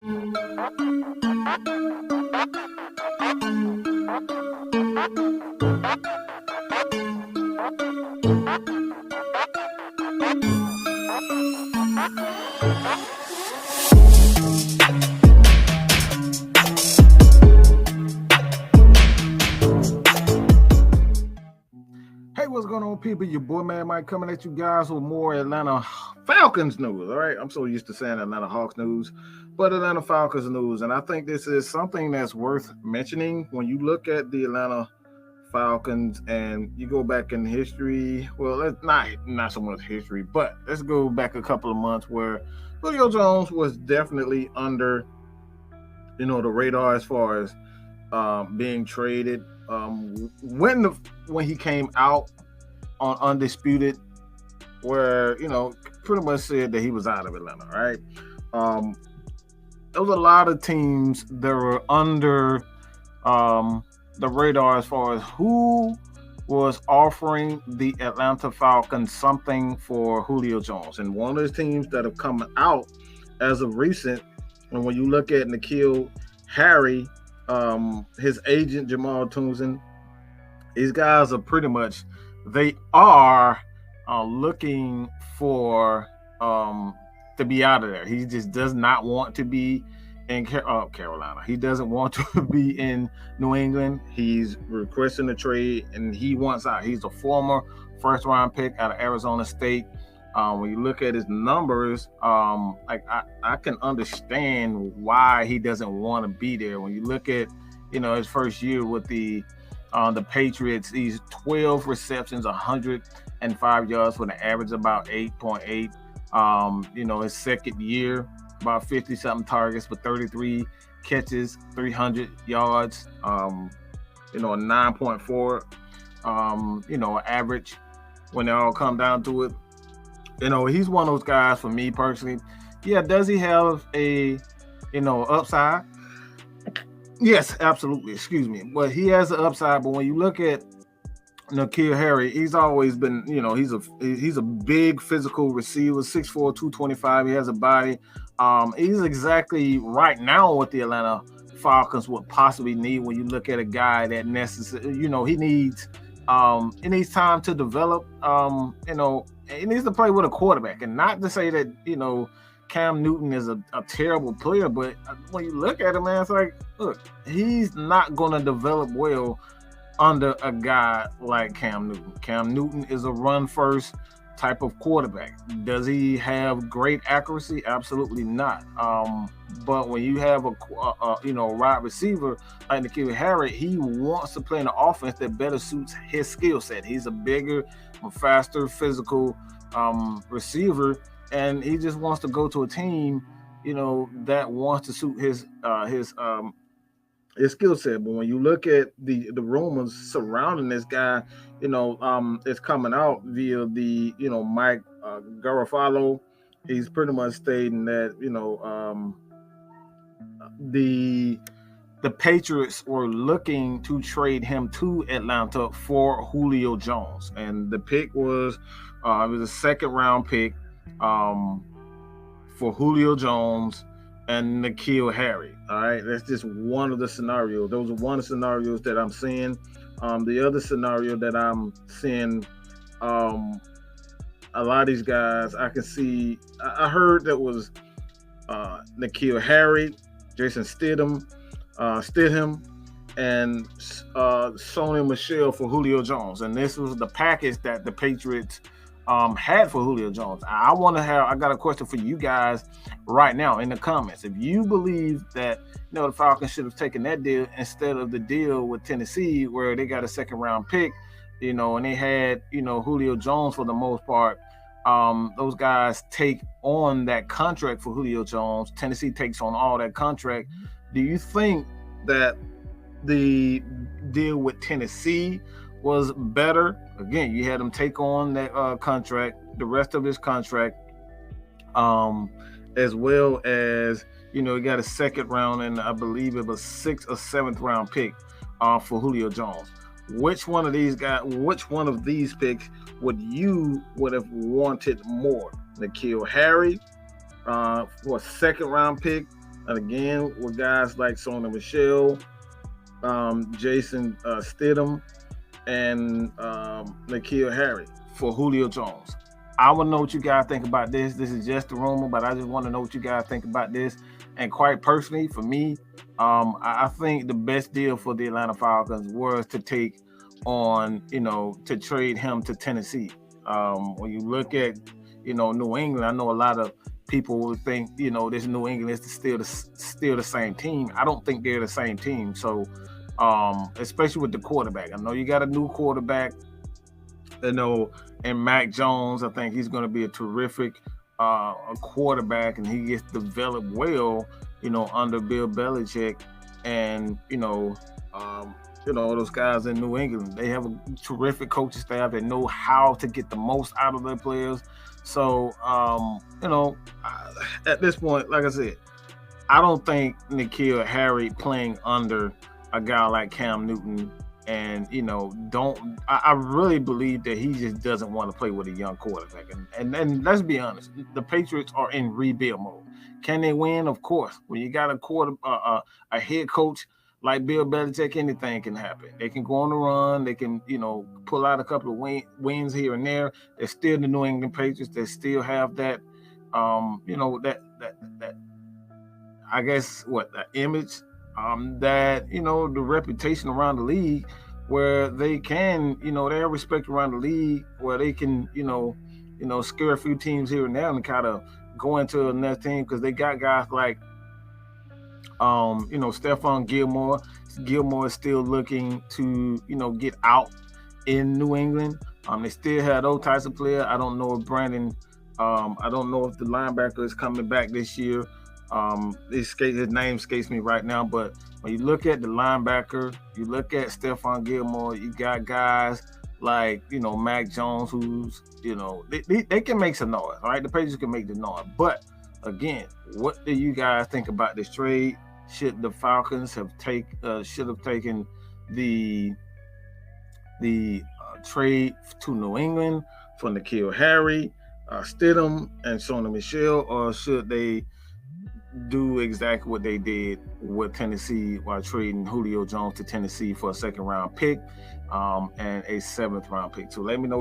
Hey, what's going on, people? Your boy Man Mike coming at you guys with more Atlanta Falcons news. All right, I'm so used to saying Atlanta Hawks news, but Atlanta Falcons news, and I think this is something that's worth mentioning when you look at the Atlanta Falcons and you go back in history. Well, let's not so much history, but let's go back a couple of months where Julio Jones was definitely under, the radar as far as being traded. When he came out on Undisputed, where pretty much said that he was out of Atlanta, right? There was a lot of teams that were under the radar as far as who was offering the Atlanta Falcons something for Julio Jones, and one of those teams that have come out as of recent, and when you look at N'Keal Harry, his agent Jamal Tunzen, these guys are pretty much looking for to be out of there. He just does not want to be in Carolina. He doesn't want to be in New England. He's requesting a trade and he wants out. He's a former first-round pick out of Arizona State. When you look at his numbers, I can understand why he doesn't want to be there. When you look at, his first year with the Patriots, he's 12 receptions, 105 yards with an average of about 8.8. His second year, about 50-something targets for 33 catches, 300 yards, a 9.4, average when they all come down to it. He's one of those guys for me personally. Yeah, does he have a, upside? Yes, absolutely. Excuse me. But he has an upside. But when you look at N'Keal Harry, he's always been, he's a big physical receiver, 6'4", 225. He has a body. He's exactly right now what the Atlanta Falcons would possibly need when you look at a guy that he needs time to develop. He needs to play with a quarterback, and not to say that, Cam Newton is a terrible player, but when you look at him, man, it's like, look, he's not going to develop well under a guy like Cam Newton. Cam Newton is a run-first type of quarterback. Does he have great accuracy? Absolutely not. But when you have a wide receiver like N'Keal Harry, he wants to play in an offense that better suits his skill set. He's a bigger, faster, physical receiver, and he just wants to go to a team, that wants to suit his skill set. But when you look at the rumors surrounding this guy, it's coming out via the Mike Garofalo. He's pretty much stating that the Patriots were looking to trade him to Atlanta for Julio Jones, and the pick was it was a second-round pick for Julio Jones and N'Keal Harry. All right, that's just one of the scenarios. Those are one of the scenarios that I'm seeing. The other scenario that I'm seeing, a lot of these guys I can see. I heard that was N'Keal Harry, Jason Stidham, and Sony Michel for Julio Jones, and this was the package that the Patriots had for Julio Jones. I got a question for you guys right now in the comments. If you believe that the Falcons should have taken that deal instead of the deal with Tennessee where they got a second round pick, and they had Julio Jones for the most part, those guys take on that contract for Julio Jones. Tennessee takes on all that contract. Do you think that the deal with Tennessee was better? Again, you had him take on that contract, the rest of his contract, as well as he got a second round and I believe it was 6th or 7th round pick for Julio Jones. Which one of these picks would have wanted more? N'Keal Harry for a second round pick, And again, with guys like Sony Michelle, Jason Stidham, and N'Keal Harry for Julio Jones. I want to know what you guys think about this. This is just a rumor, but I just want to know what you guys think about this. And quite personally, for me, I think the best deal for the Atlanta Falcons was to take on, to trade him to Tennessee. When you look at, New England, I know a lot of people would think, this New England is still the same team. I don't think they're the same team. So, especially with the quarterback, I know you got a new quarterback, and Mac Jones. I think he's going to be a terrific a quarterback, and he gets developed well, under Bill Belichick, and those guys in New England. They have a terrific coaching staff. They know how to get the most out of their players. So, at this point, like I said, I don't think N'Keal Harry playing under a guy like Cam Newton, and I really believe that he just doesn't want to play with a young quarterback. And let's be honest, the Patriots are in rebuild mode. Can they win? Of course. When you got a head coach like Bill Belichick, anything can happen. They can go on the run. They can pull out a couple of wins here and there. They're still the New England Patriots. They still have that that I guess the image, that the reputation around the league, where they can, they have respect around the league, where they can, scare a few teams here and there and kind of go into another team, because they got guys like, Stephon Gilmore. Gilmore is still looking to, get out in New England. They still have those types of players. I don't know if I don't know if the linebacker is coming back this year. His name escapes me right now, but when you look at the linebacker, you look at Stephon Gilmore, you got guys like, Mac Jones, who's, they can make some noise, all right? The Patriots can make the noise. But again, what do you guys think about this trade? Should the Falcons should have taken the trade to New England for N'Keal Harry, Stidham, and Sony Michelle, or should they do exactly what they did with Tennessee while trading Julio Jones to Tennessee for a second-round pick and a seventh-round pick? So let me know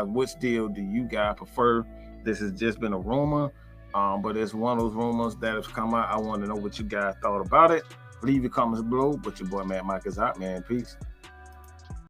which deal do you guys prefer? This has just been a rumor, but it's one of those rumors that has come out. I want to know what you guys thought about it. Leave your comments below. But your boy, Matt Mike, is out, man. Peace.